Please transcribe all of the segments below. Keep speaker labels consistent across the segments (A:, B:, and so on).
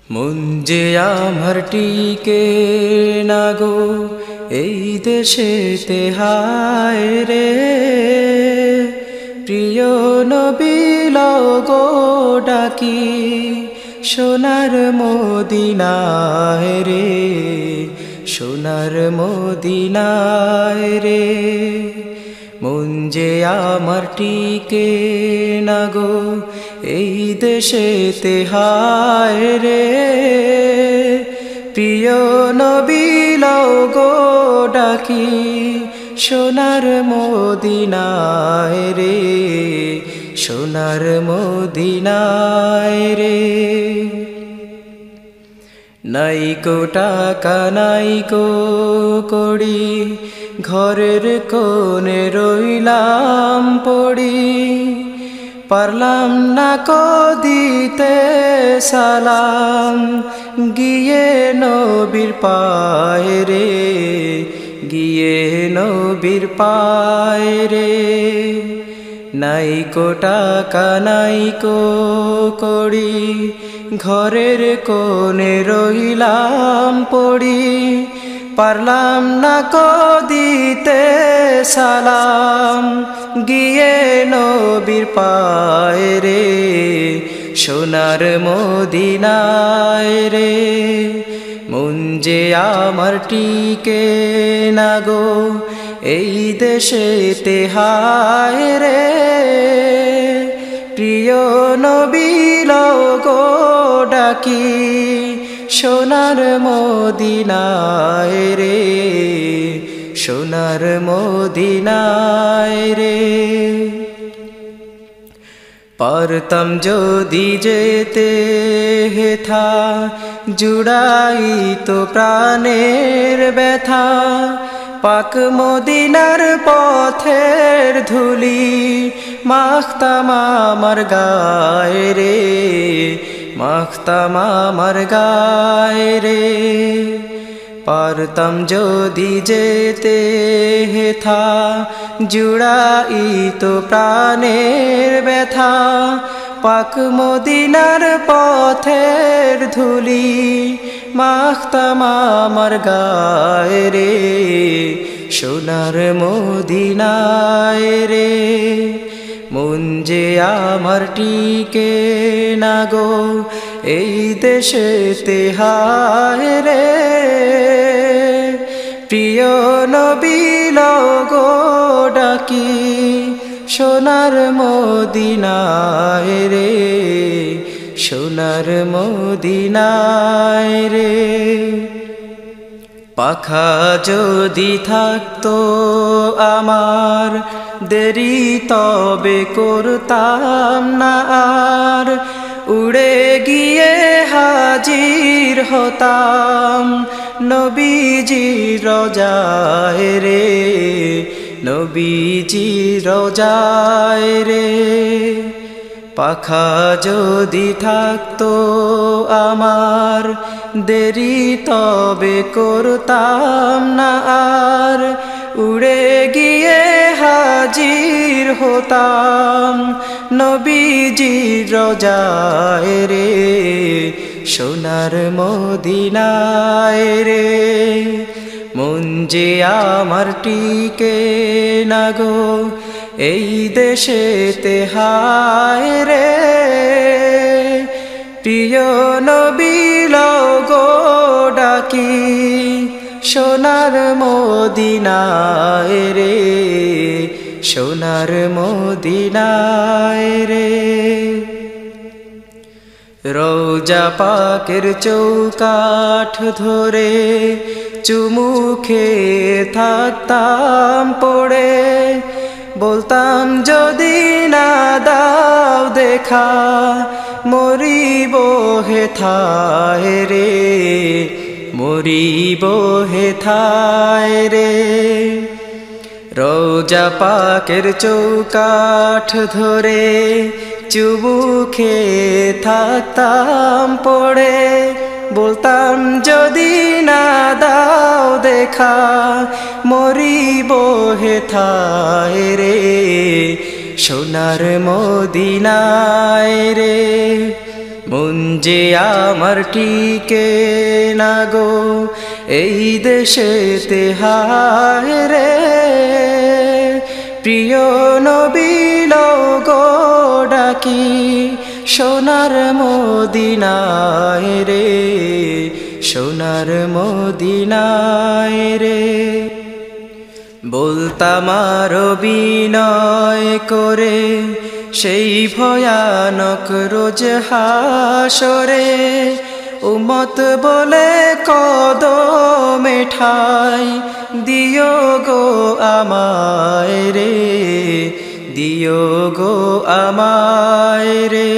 A: মন যে আমার টিকে না গো এই দেশেতে, হায় রে প্রিয় নবী লও গো ডাকি সোনার মদিনায় রে, সোনার মদিনায় রে। মন যে আমার টিকে না গো এই দেশেতে, হায় রে প্রিয় নবী লও গো ডাকি সোনার মদিনায় রে, সোনার মদিনায় রে। নাই কো টাকা নাই কো কড়ি, ঘরের কোণে রইলাম পড়ি, পারলাম না কো দিতে সালাম, গিয়ে নবীর পায়ে রে, গিয়ে নবীর পায়ে রে। নাই কো টাকা নাই কো কড়ি, ঘরের কোণে রইলাম পড়ি, পারলাম না কো দিতে সালাম, গিয়ে নবীর পায়ে রে, সোনার মদিনায় রে। মন যে আমার টিকে না গো এই দেশেতে, হায় রে প্রিয় নবী লও গো ডাকি সোনার মদিনায় রে, সোনার মদিনায় রে। পারতাম যদি যেতে হেথা, জুড়াই তো প্রাণের ব্যথা, পাক মদিনার পথের ধুলি মাখতাম আমার গায়ে রে, মাখতাম আমার গায়ে রে। পারতাম যদি যেতে হেথা, জুড়াই তো প্রাণের ব্যথা, পাক মদিনার পথের ধুলি মাখতাম আমার গায়ে রে, সোনার মদিনায় রে। মন যে আমার টিকে না গো এই দেশেতে, হায় রে প্রিয় নবী লও গো ডাকি সোনার মদিনায় রে, সোনার মদিনায় রে। পাখা যদি থাকতো আমার দেরি তবে করতাম না আর, উড়ে গিয়ে হাজির হতাম নবীজি রোজায় রে, নবীজি রোজায় রে। পাখা যদি থাকতো আমার দেরি তবে করতাম না আর, উড়ে গিয়ে হাজির হতাম নবীজি রোজায় রে, সোনার মদিনায় রে। মন যে আমার টিকে না গো এই দেশেতে, হায় রে প্রিয় নবী লও গো ডাকি সোনার মদিনায় রে, সোনার মদিনায় রে। রোজা পাকের চৌকাঠ ধরে চুমু খেয়ে থাকতাম পড়ে, বলতাম যদি না দাও দেখা মরিব হেথায় রে, মরিব হেথায় রে। রোজা পাকের চৌকাঠ ধরে চুমু খেয়ে থাকতাম পড়ে, বলতাম যদি না দাও দেখা মরিব হেথায় রে, সোনার মদিনায় রে। মন যে আমার টিকে না গো এই দেশেতে হায় রে, প্রিয় নবী গো ডাকি সোনার মদিনায় রে, সোনার মদিনায় রে। বলতাম আরো বিনয় করে সেই ভয়ানক রোজ হাসরে, উম্মত বলে কদমে ঠাই দিও গো আমায় রে, দিও গো আমায় রে।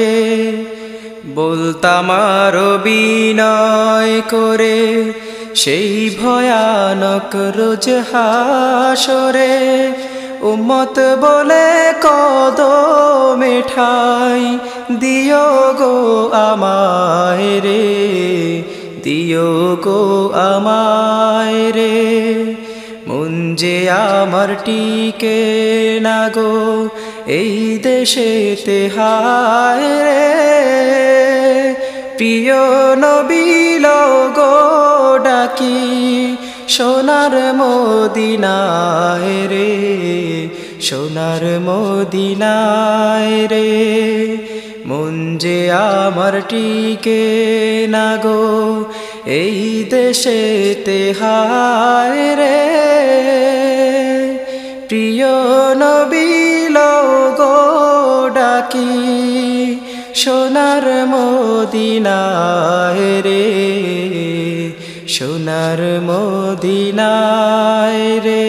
A: বলতাম আরো বিনয় করে সেই ভয়ানক রোজ হাসরে, উম্মত বলে কদমে ঠাই দিও গো আমায় রে, দিও গো আমায় রে। মন যে আমার টিকে না গো এই দেশেতে হায় রে, প্রিয় নবী গো ডাকি সোনার মদিনায় রে, সোনার মদিনায় রে। মন যে আমার টিকে না গো এই দেশেতে হায় রে, প্রিয় নবী গো ডাকি সোনার মদিনায় রে, সোনার মদিনায় রে।